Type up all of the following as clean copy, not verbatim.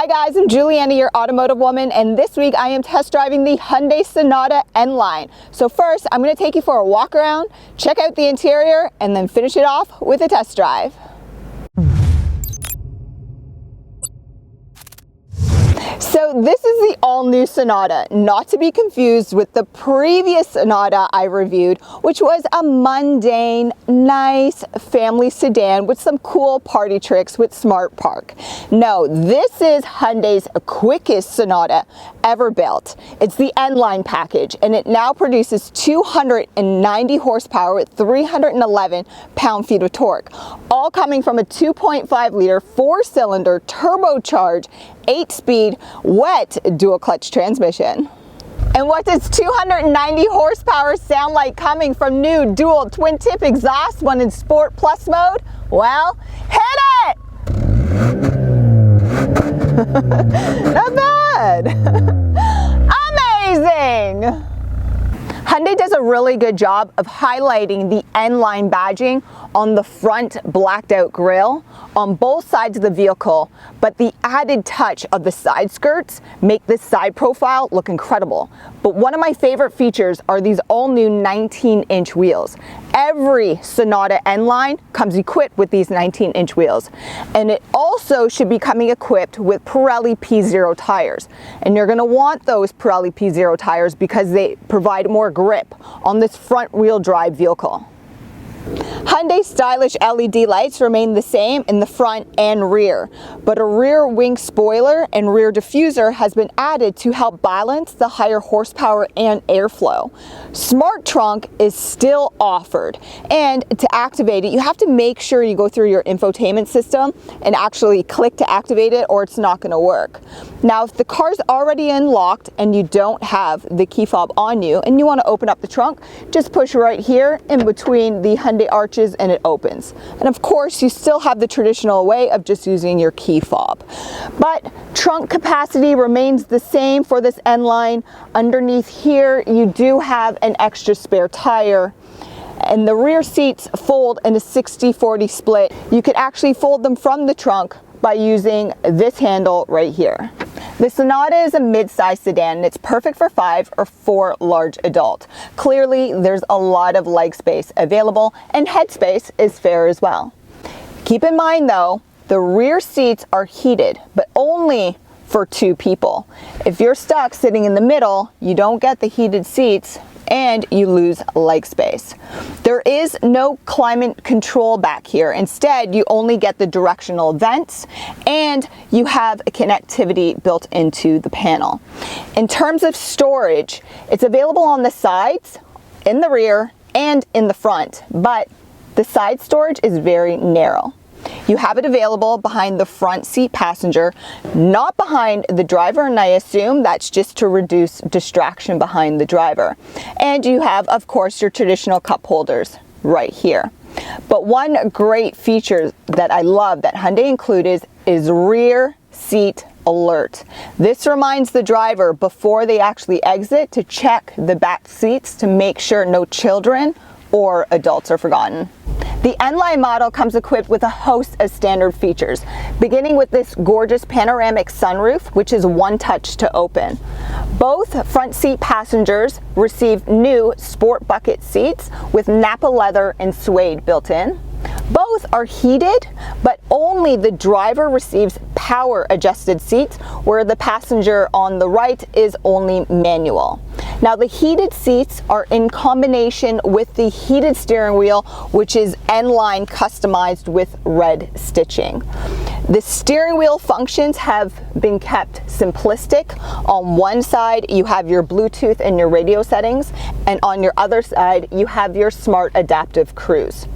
Hi guys, I'm Juliana, your automotive woman, and this week I am test driving the Hyundai Sonata N-Line. So first, I'm going to take you for a walk around, check out the interior, and then finish it off with a test drive. So this is the all-new Sonata, not to be confused with the previous Sonata I reviewed, which was a mundane, nice family sedan with some cool party tricks with Smart Park. No, this is Hyundai's quickest Sonata ever built. It's the N-Line package, and it now produces 290 horsepower with 311 pound-feet of torque, all coming from a 2.5-liter 4-cylinder turbocharged 8-speed wet dual clutch transmission. And what does 290 horsepower sound like coming from new dual twin tip exhaust when in Sport Plus mode? Well, hit it! Not bad. Amazing! Hyundai does a really good job of highlighting the N-Line badging on the front blacked out grille on both sides of the vehicle, but the added touch of the side skirts make this side profile look incredible. But one of my favorite features are these all new 19-inch wheels. Every Sonata N-Line comes equipped with these 19-inch wheels, and it also should be coming equipped with Pirelli P0 tires. And you're going to want those Pirelli P0 tires because they provide more grip on this front wheel drive vehicle. Hyundai's stylish LED lights remain the same in the front and rear, but a rear wing spoiler and rear diffuser has been added to help balance the higher horsepower and airflow. Smart Trunk is still offered, and to activate it, you have to make sure you go through your infotainment system and actually click to activate it, or it's not going to work. Now, if the car's already unlocked and you don't have the key fob on you and you want to open up the trunk, just push right here in between the Hyundai arches and it opens. And of course, you still have the traditional way of just using your key fob. But trunk capacity remains the same for this N-Line. Underneath here, you do have an extra spare tire. And the rear seats fold in a 60-40 split. You could actually fold them from the trunk by using this handle right here. The Sonata is a mid-size sedan and it's perfect for 5 or 4 large adult. Clearly, there's a lot of leg space available and head space is fair as well. Keep in mind though, the rear seats are heated, but only for 2 people. If you're stuck sitting in the middle, you don't get the heated seats and you lose leg space. There is no climate control back here. Instead, you only get the directional vents and you have a connectivity built into the panel. In terms of storage, it's available on the sides, in the rear, and in the front, but the side storage is very narrow. You have it available behind the front seat passenger, not behind the driver, and I assume that's just to reduce distraction behind the driver. And you have, of course, your traditional cup holders right here. But one great feature that I love that Hyundai included is rear seat alert. This reminds the driver before they actually exit to check the back seats to make sure no children or adults are forgotten. The N-Line model comes equipped with a host of standard features, beginning with this gorgeous panoramic sunroof, which is one touch to open. Both front seat passengers receive new sport bucket seats with Napa leather and suede built in. Both are heated, but only the driver receives power adjusted seats, where the passenger on the right is only manual. Now, the heated seats are in combination with the heated steering wheel, which is N-Line customized with red stitching. The steering wheel functions have been kept simplistic. On one side, you have your Bluetooth and your radio settings, and on your other side, you have your smart adaptive cruise.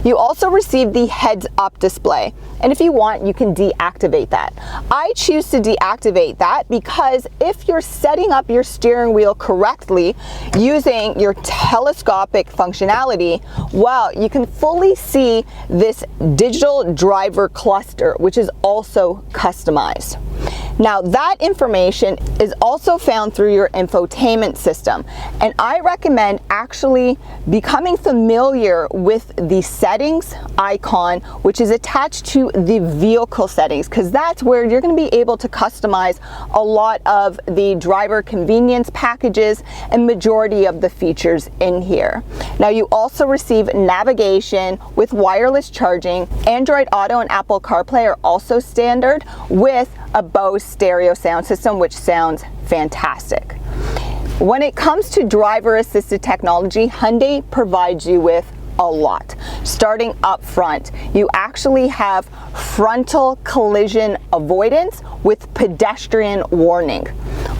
You also receive the heads-up display, and if you want, you can deactivate that. I choose to deactivate that because if you're setting up your steering wheel correctly using your telescopic functionality, well, you can fully see this digital driver cluster, which is also customized. Now that information is also found through your infotainment system, and I recommend actually becoming familiar with the settings icon, which is attached to the vehicle settings, because that's where you're going to be able to customize a lot of the driver convenience packages and majority of the features in here. Now you also receive navigation with wireless charging. Android Auto and Apple CarPlay are also standard with a Bose stereo sound system, which sounds fantastic. When it comes to driver assisted technology, Hyundai provides you with a lot. Starting up front, you actually have frontal collision avoidance with pedestrian warning.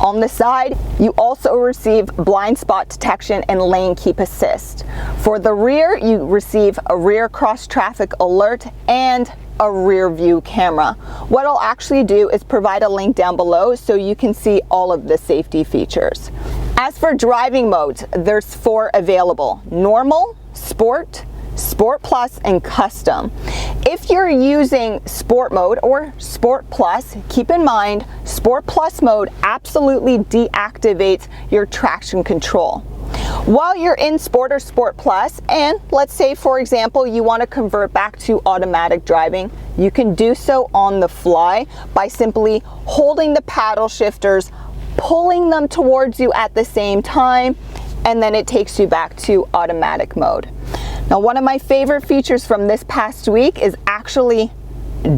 On the side, you also receive blind spot detection and lane keep assist. For the rear, you receive a rear cross traffic alert and a rear view camera. What I'll actually do is provide a link down below so you can see all of the safety features. As for driving modes, there's 4 available: normal, sport, Sport Plus, and Custom. If you're using Sport mode or Sport Plus, keep in mind Sport Plus mode absolutely deactivates your traction control. While you're in Sport or Sport Plus, and let's say for example you want to convert back to automatic driving, you can do so on the fly by simply holding the paddle shifters, pulling them towards you at the same time, and then it takes you back to automatic mode. Now, one of my favorite features from this past week is actually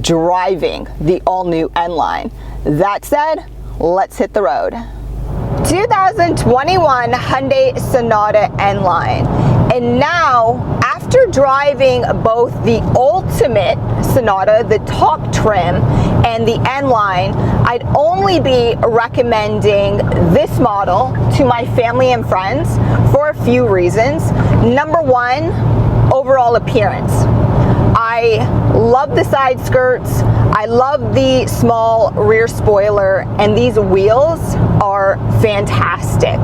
driving the all-new N-Line. That said, let's hit the road. 2021 Hyundai Sonata N-Line. And now, after driving both the Ultimate Sonata, the top trim, and the N-Line, I'd only be recommending this model to my family and friends for a few reasons. Number one, overall appearance. I love the side skirts, I love the small rear spoiler, and these wheels are fantastic.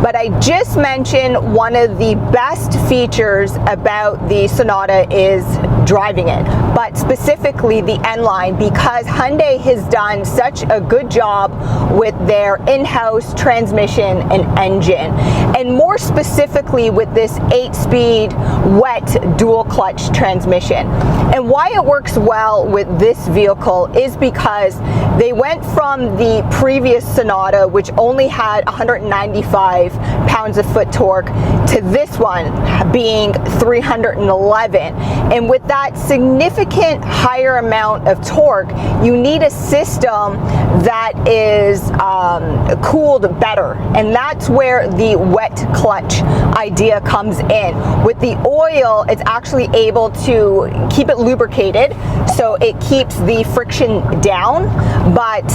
But I just mentioned one of the best features about the Sonata is driving it, but specifically the N-Line, because Hyundai has done such a good job with their in-house transmission and engine, and more specifically with this 8-speed wet dual clutch transmission. And why it works well with this vehicle is because they went from the previous Sonata, which only had 195 pounds-of-foot torque, to this one being 311. And with that significant higher amount of torque, you need a system that is cooled better, and that's where the wet clutch idea comes in. With the oil, it's actually able to keep it lubricated, so it keeps the friction down, but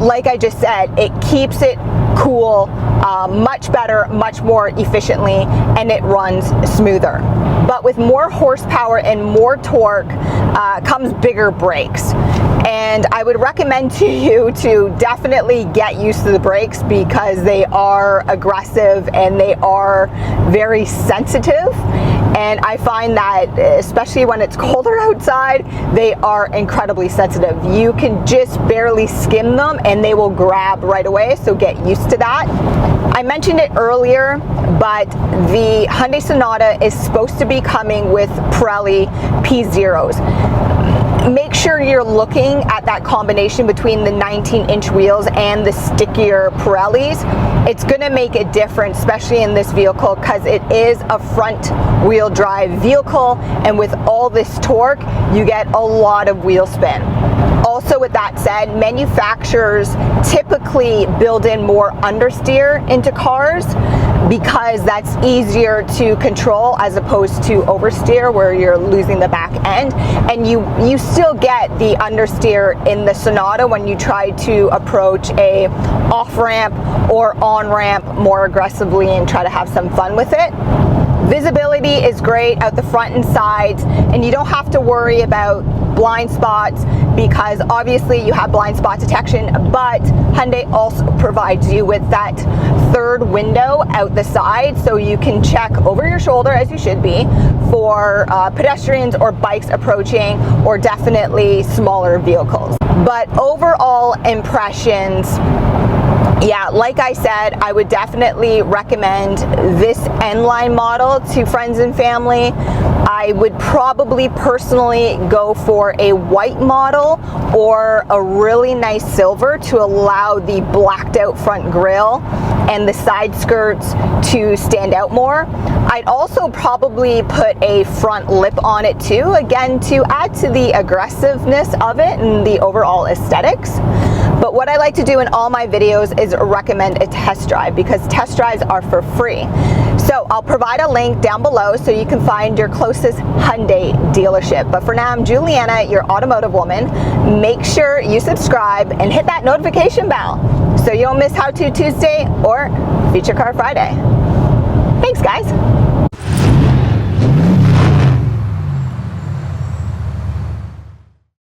like I just said, it keeps it cool much better, much more efficiently, and it runs smoother. But with more horsepower and more torque comes bigger brakes. And I would recommend to you to definitely get used to the brakes, because they are aggressive and they are very sensitive. And I find that, especially when it's colder outside, they are incredibly sensitive. You can just barely skim them and they will grab right away, so get used to that. I mentioned it earlier, but the Hyundai Sonata is supposed to be coming with Pirelli P0s. Make sure you're looking at that combination between the 19-inch wheels and the stickier Pirellis. It's going to make a difference, especially in this vehicle, because it is a front-wheel drive vehicle, and with all this torque, you get a lot of wheel spin. Also, with that said, manufacturers typically build in more understeer into cars, because that's easier to control as opposed to oversteer, where you're losing the back end. And you still get the understeer in the Sonata when you try to approach a off-ramp or on-ramp more aggressively and try to have some fun with it. Visibility is great out the front and sides, and you don't have to worry about blind spots, because obviously you have blind spot detection, but Hyundai also provides you with that third window out the side, so you can check over your shoulder, as you should be, for pedestrians or bikes approaching, or definitely smaller vehicles. But overall impressions, yeah, like I said, I would definitely recommend this N-Line model to friends and family. I would probably personally go for a white model or a really nice silver to allow the blacked out front grille and the side skirts to stand out more. I'd also probably put a front lip on it too, again, to add to the aggressiveness of it and the overall aesthetics. But what I like to do in all my videos is recommend a test drive, because test drives are for free. So I'll provide a link down below so you can find your closest Hyundai dealership. But for now, I'm Juliana, your automotive woman. Make sure you subscribe and hit that notification bell so you don't miss How To Tuesday or Feature Car Friday. Thanks, guys.